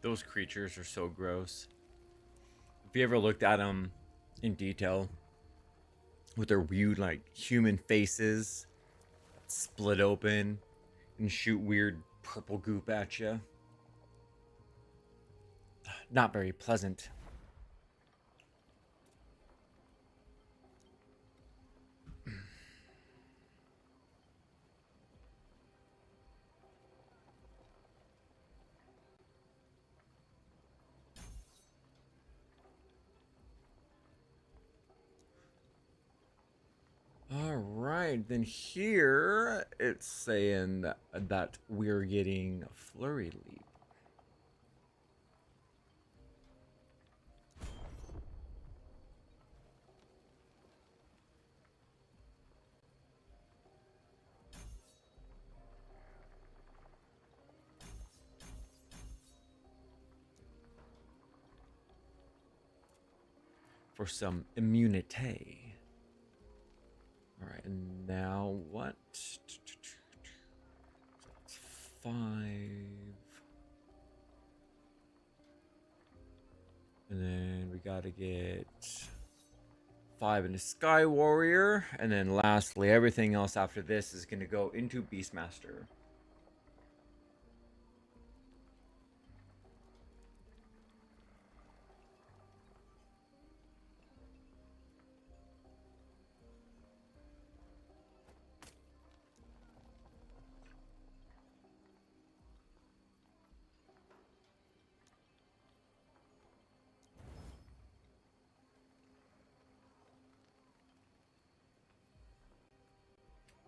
Those creatures are so gross. If you ever looked at them in detail with their weird, like, human faces split open and shoot weird purple goop at you, not very pleasant. All right, then here it's saying that we're getting Flurry Leap. For some immunity. All right, and now what? That's 5. And then we gotta get 5 into Sky Warrior. And then lastly, everything else after this is gonna go into Beastmaster.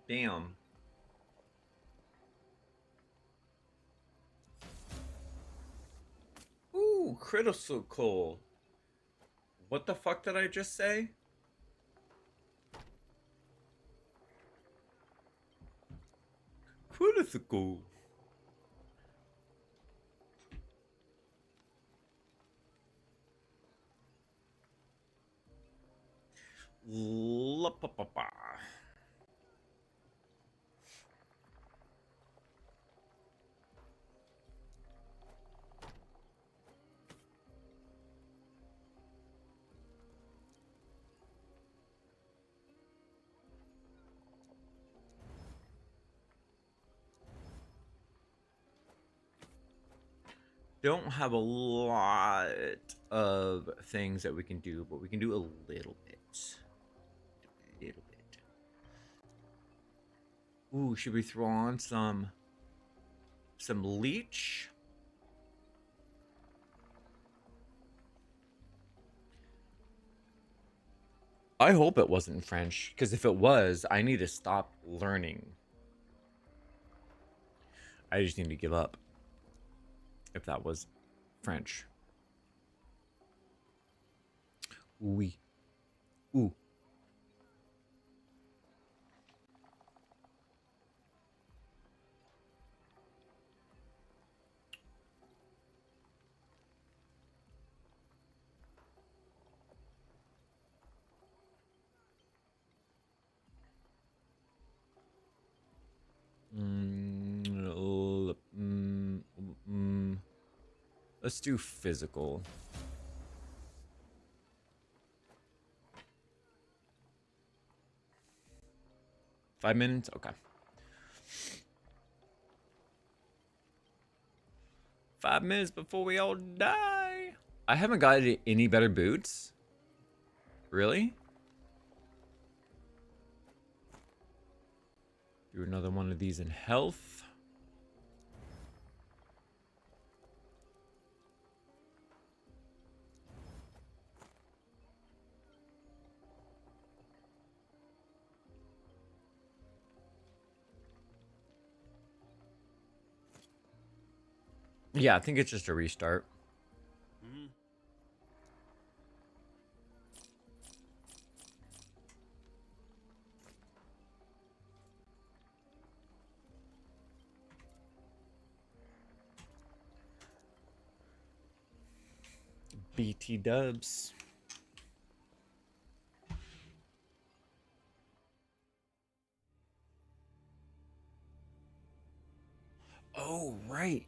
Damn. Ooh, critical. What the fuck did I just say? Critical. La pa pa pa. Don't have a lot of things that we can do, but we can do a little bit. A little bit. Ooh, should we throw on some leech? I hope it wasn't French, because if it was, I need to stop learning. I just need to give up if that was French. Oui. Ooh. Let's do physical. Five minutes? Okay. 5 minutes before we all die. I haven't got any better boots. Really? Do another one of these in health. Yeah, I think it's just a restart. BT dubs. Oh, right.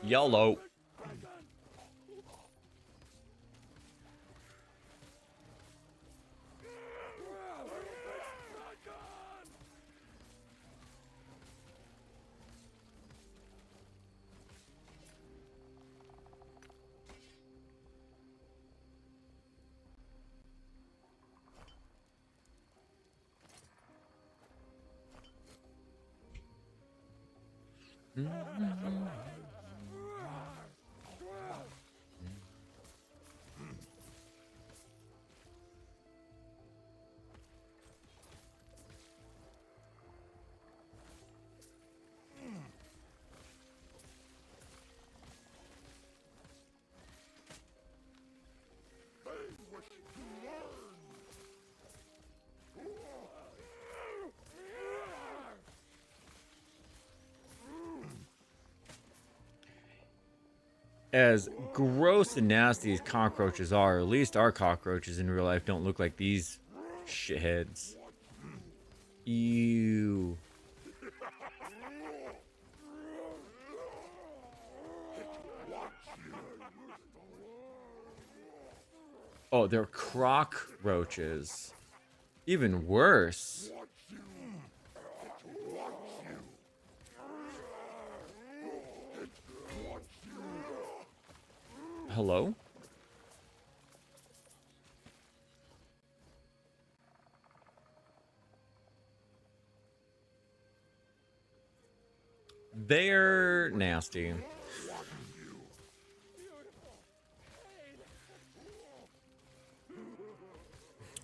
YOLO. As gross and nasty as cockroaches are, at least our cockroaches in real life don't look like these shitheads. Ew. Oh, they're cockroaches. Even worse. Hello? They're nasty.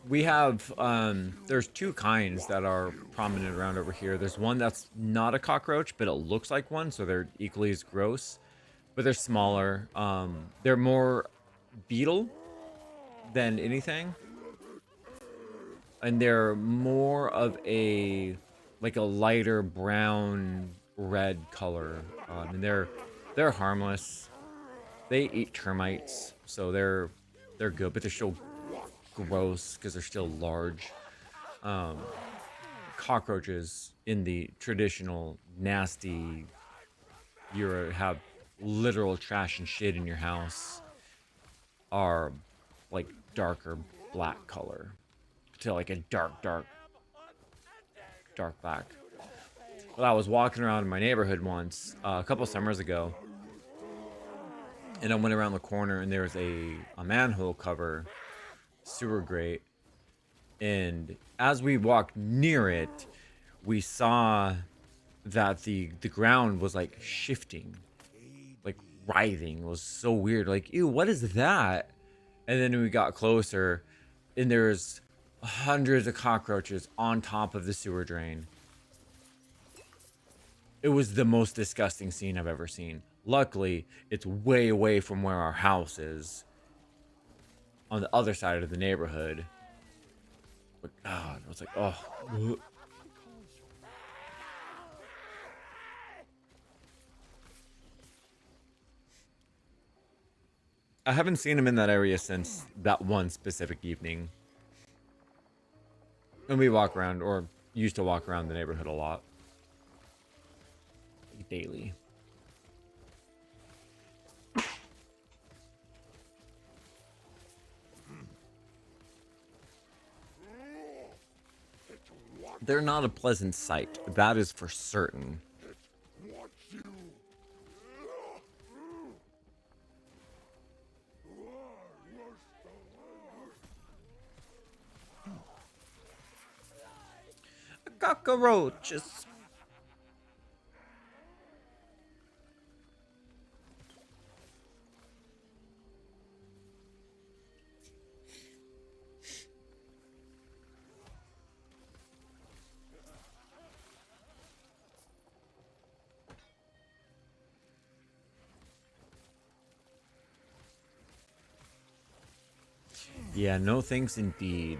We have, there's two kinds that are prominent around over here. There's one that's not a cockroach, but it looks like one, so they're equally as gross. But they're smaller. They're more beetle than anything. And they're more of a, like a lighter brown red color. And they're harmless. They eat termites, so they're good, but they're still gross because they're still large. Cockroaches in the traditional nasty, you have literal trash and shit in your house, are like darker black color to like a dark black. Well, I was walking around in my neighborhood once a couple summers ago, and I went around the corner and there was a manhole cover sewer grate, and as we walked near it, we saw that the ground was like shifting, like writhing. It was so weird. Like, ew, what is that? And then we got closer, and there's hundreds of cockroaches on top of the sewer drain. It was the most disgusting scene I've ever seen. Luckily, it's way away from where our house is, on the other side of the neighborhood. But God, I was like, oh. I haven't seen him in that area since that one specific evening. And we walk around, or used to walk around the neighborhood a lot. Like daily. They're not a pleasant sight. That is for certain. Cockroaches. Yeah, no thanks indeed.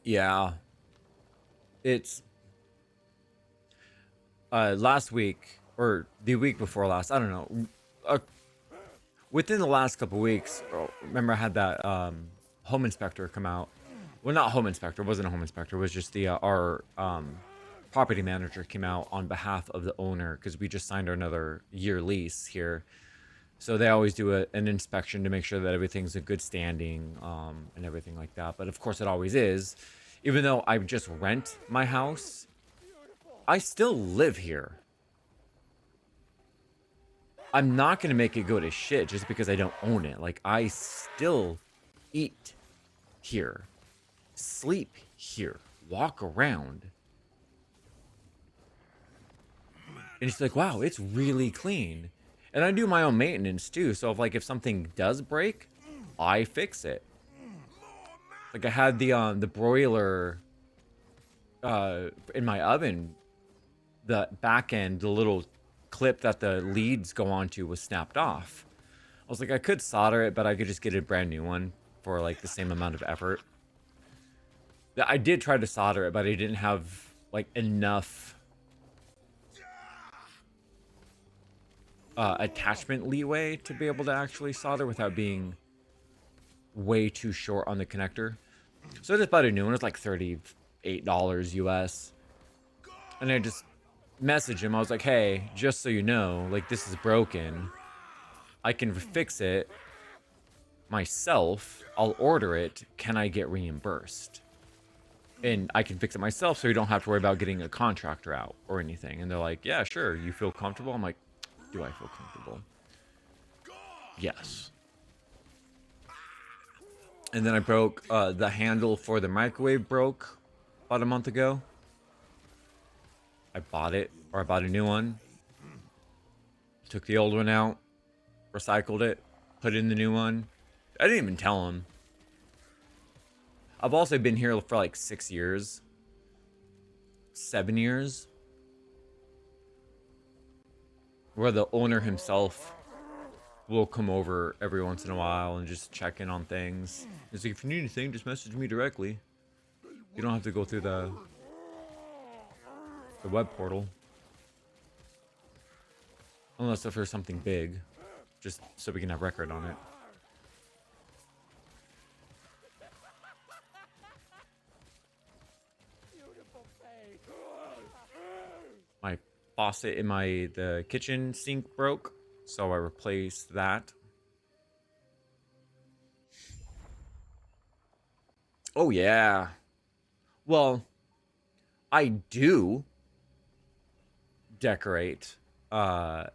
Yeah, it's last week or the week before last. I don't know. Uh, Within the last couple weeks, remember I had that home inspector come out. Well, not home inspector. It wasn't a home inspector. It was just the our property manager came out on behalf of the owner because we just signed another year lease here. So they always do an inspection to make sure that everything's in good standing and everything like that. But of course, it always is. Even though I just rent my house, I still live here. I'm not going to make it go to shit just because I don't own it. Like, I still eat here, sleep here, walk around. And it's like, wow, it's really clean. And I do my own maintenance too. So if something does break, I fix it. Like I had the broiler in my oven, the back end, the little clip that the leads go onto was snapped off. I was like, I could solder it, but I could just get a brand new one for like the same amount of effort. I did try to solder it, but I didn't have like enough attachment leeway to be able to actually solder without being way too short on the connector. So I just bought a new one. It's like $38 US. And I just messaged him. I was like, hey, just so you know, like this is broken. I can fix it myself. I'll order it. Can I get reimbursed? And I can fix it myself so you don't have to worry about getting a contractor out or anything. And they're like, yeah, sure. You feel comfortable? I'm like, do I feel comfortable? Yes. And then I broke the handle for the microwave broke about a month ago. I bought it, or I bought a new one. Took the old one out, recycled it, put in the new one. I didn't even tell him. I've also been here for like 6 years. 7 years. Where the owner himself will come over every once in a while and just check in on things. He's like, if you need anything, just message me directly. You don't have to go through the web portal. Unless if there's something big. Just so we can have record on it. My faucet in the kitchen sink broke, so I replaced that. Oh yeah. Well, I do decorate. And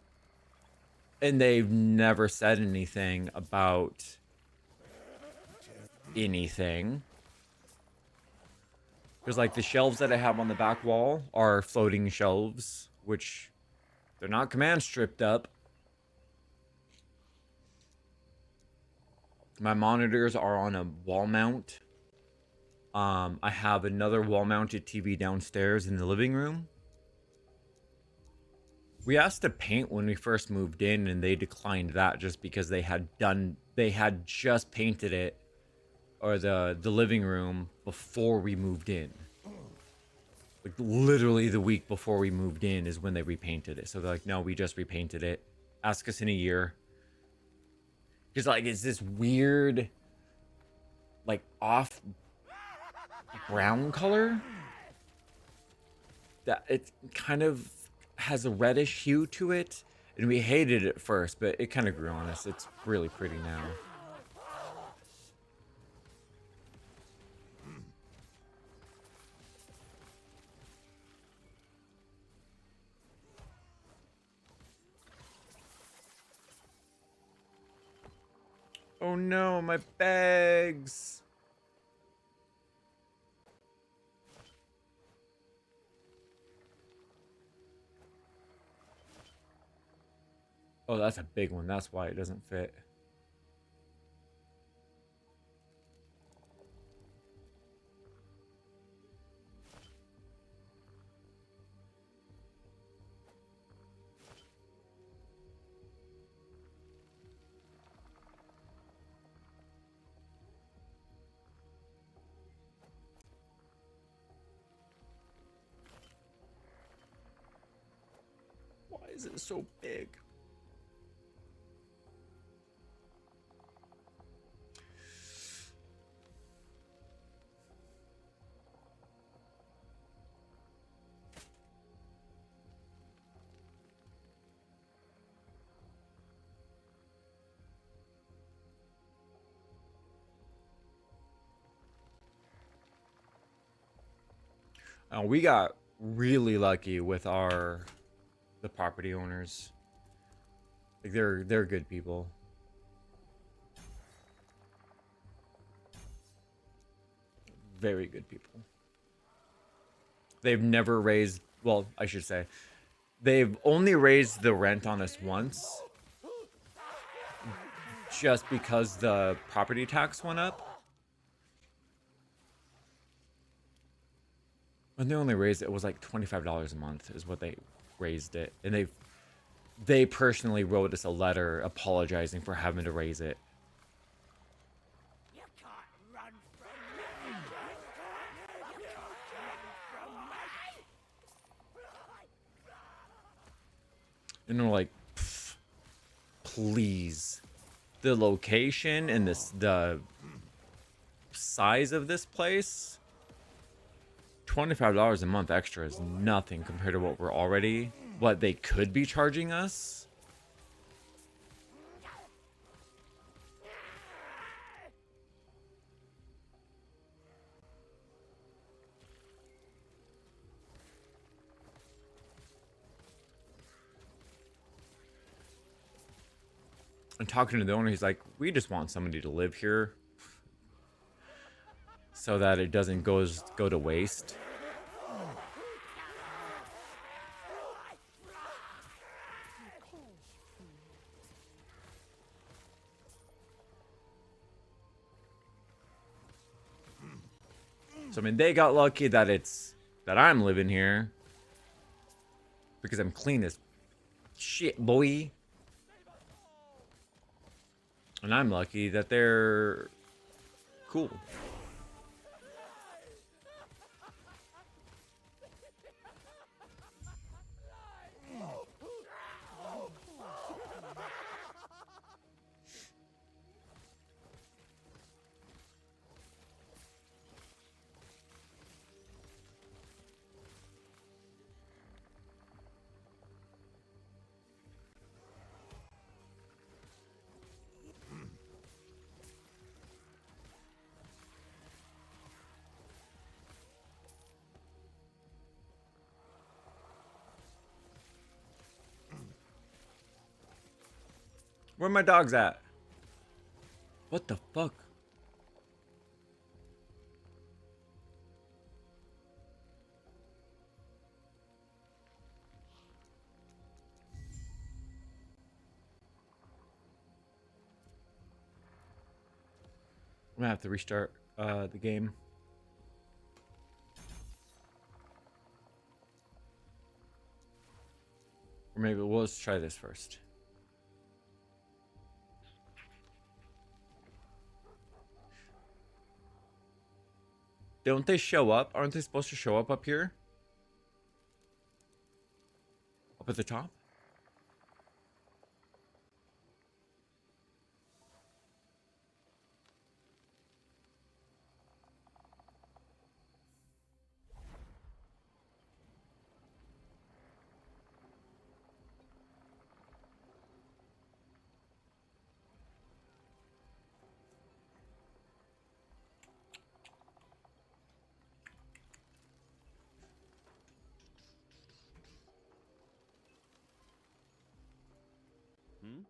they've never said anything about anything. Because like the shelves that I have on the back wall are floating shelves, which they're not command stripped up. My monitors are on a wall mount. I have another wall mounted TV downstairs in the living room. We asked to paint when we first moved in and they declined that just because they had just painted it, or the living room, before we moved in. Like literally the week before we moved in is when they repainted it. So they're like, no, we just repainted it. Ask us in a year. Because like it's this weird like off brown color that it kind of has a reddish hue to it, and we hated it at first, but it kind of grew on us. It's really pretty now. Oh no, my bags. Oh, that's a big one. That's why it doesn't fit. is it so big? We got really lucky with the property owners. Like they're good people. Very good people. They've never raised, well, I should say, they've only raised the rent on us once, just because the property tax went up. And they only raised it was like $25 a month is what they raised it. And they personally wrote us a letter apologizing for having to raise it. And they're like, please. The location and the size of this place, $25 a month extra is nothing compared to what they could be charging us. And talking to the owner, he's like, we just want somebody to live here so that it doesn't go to waste. So I mean, they got lucky that I'm living here because I'm clean as shit, boy. And I'm lucky that they're cool. Where my dogs at? What the fuck? I'm gonna have to restart the game. Or maybe let's try this first. Don't they show up? Aren't they supposed to show up here? Up at the top? Hmm?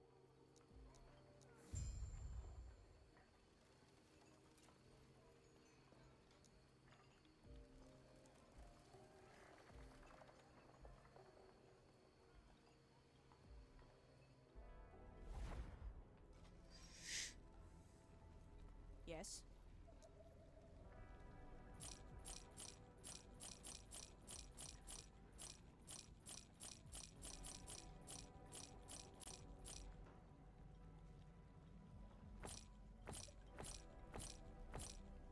Yes.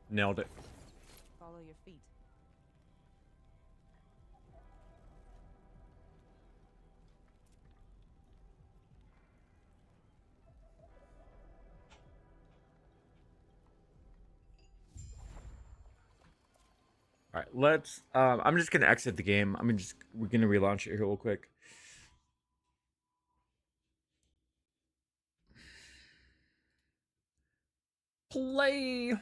Nailed it. Follow your feet. All right, let's. I'm just gonna exit the game. We're gonna relaunch it here real quick. Play.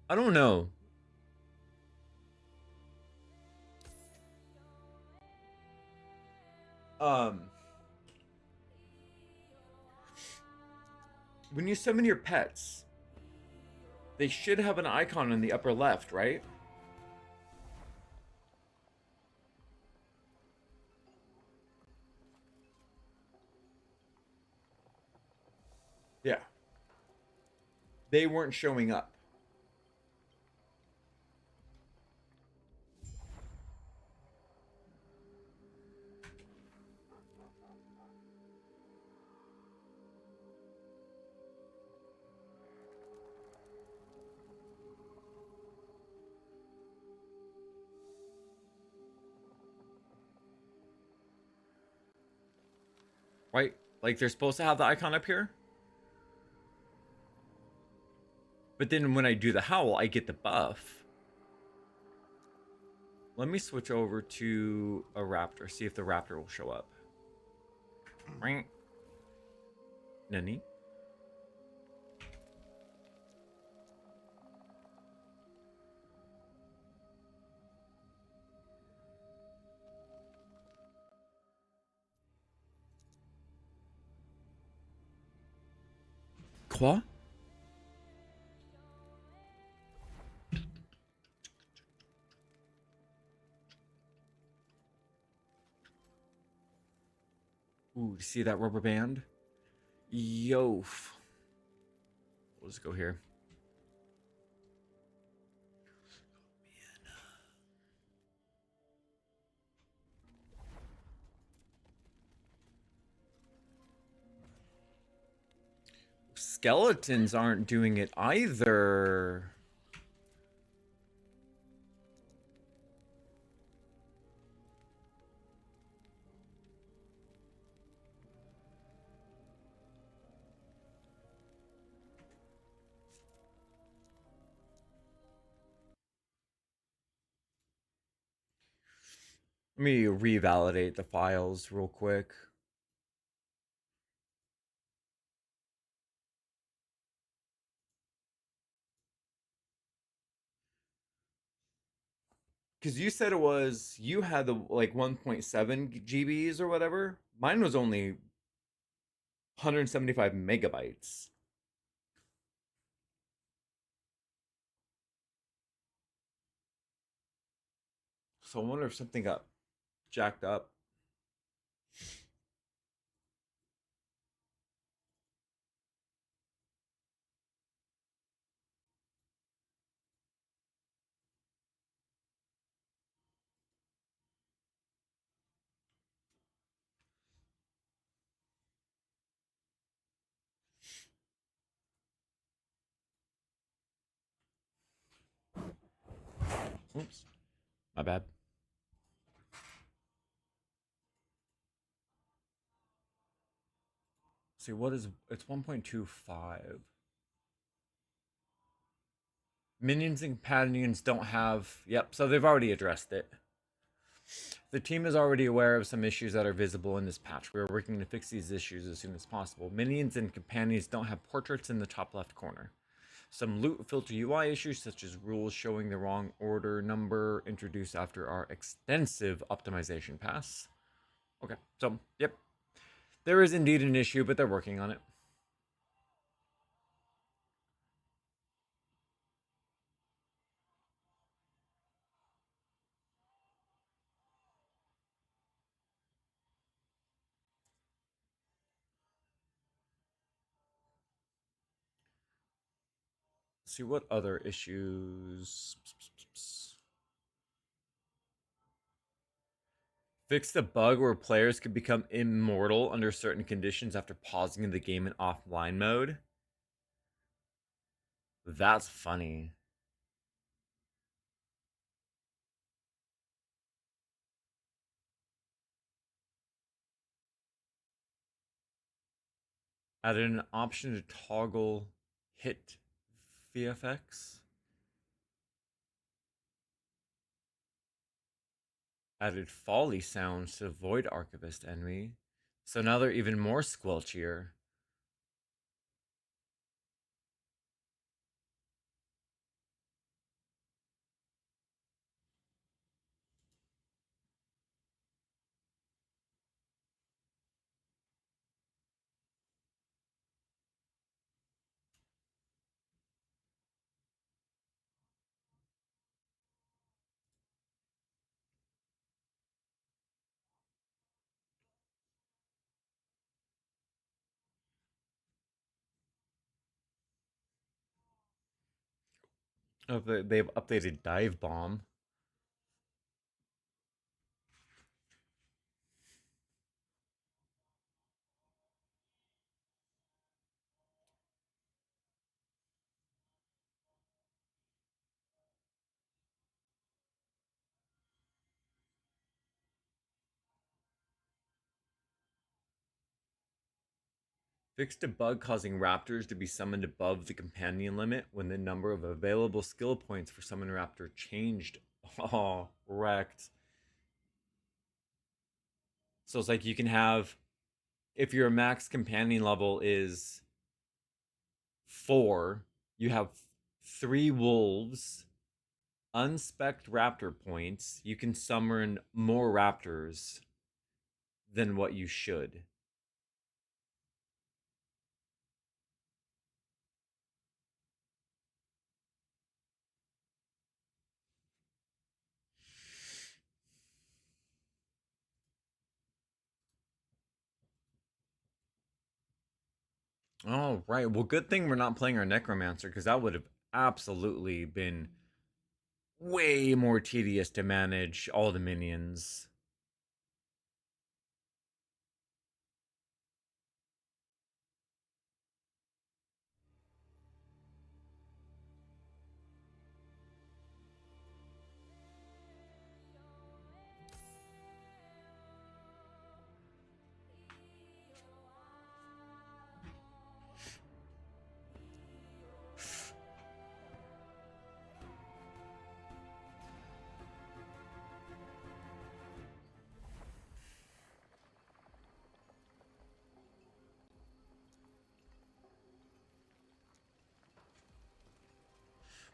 I don't know. Um, when you summon your pets, they should have an icon in the upper left, right? Yeah. They weren't showing up. Right? Like they're supposed to have the icon up here. But then when I do the howl, I get the buff. Let me switch over to a raptor, see if the raptor will show up. Nani? Quoi? Ooh, you see that rubber band? Yo. We'll just go here. Skeletons aren't doing it either. Let me revalidate the files real quick. Because you said you had the like 1.7 GBs or whatever. Mine was only 175 megabytes. So I wonder if something got jacked up. Oops. My bad. See, it's 1.25. Minions and companions don't have. Yep, so they've already addressed it. The team is already aware of some issues that are visible in this patch. We are working to fix these issues as soon as possible. Minions and companions don't have portraits in the top left corner. Some loot filter UI issues, such as rules showing the wrong order number, introduced after our extensive optimization pass. Okay, so, yep. There is indeed an issue, but they're working on it. Let's see what other issues. Fix the bug where players could become immortal under certain conditions after pausing the game in offline mode. That's funny. Added an option to toggle hit VFX. Added folly sounds to Void Archivist enemy. So now they're even more squelchier. Oh, they've updated Dive Bomb. Fixed a bug causing raptors to be summoned above the companion limit when the number of available skill points for summon raptor changed. Oh, wrecked. So it's like you can have, if your max companion level is 4, you have 3 wolves, unspec'd raptor points. You can summon more raptors than what you should. Oh, right. Well, good thing we're not playing our Necromancer, because that would have absolutely been way more tedious to manage all the minions.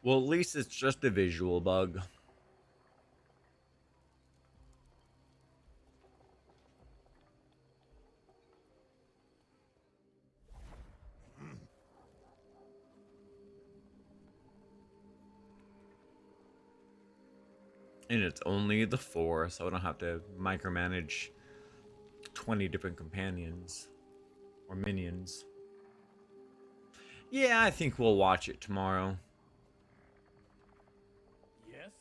Well, at least it's just a visual bug. And it's only the 4, so I don't have to micromanage 20 different companions or minions. Yeah, I think we'll watch it tomorrow. Yes?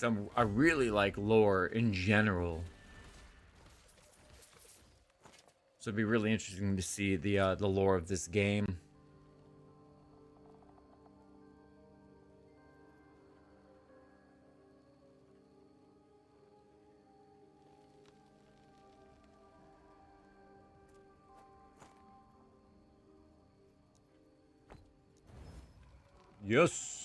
Because I really like lore in general. So it'd be really interesting to see the lore of this game. Yes.